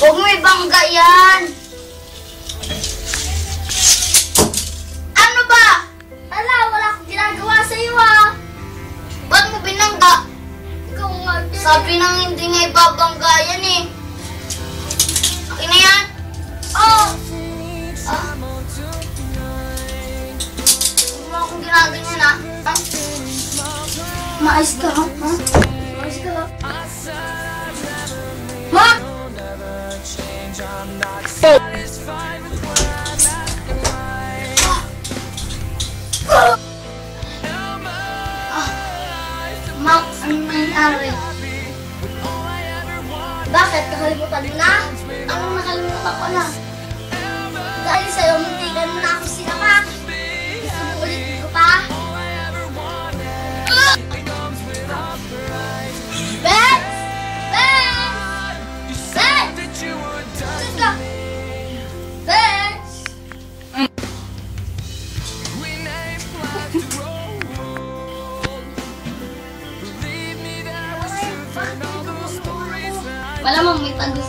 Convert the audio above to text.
Huwag mo ibangga yan. Ano ba? Ala, wala akong ginagawa sa'yo ah. Ba't mo binangga? Ikaw nga din. Sabi nang hindi nga ibabangga yan eh. Okay na yan? Oh. Huwag mo akong ginaganyan ah. Maayos ka ha? Maayos ka ha? Ma! Max, ano nangyari? Bakit? Nakalimutan mo na? Anong nakalimutan ko na? Dahil sa'yo, muntikan mo na ako sinapa. Gusto mo ulitin ko pa? Ben! Ben! Ben! Sus ka! Ben! Malamang may tagos.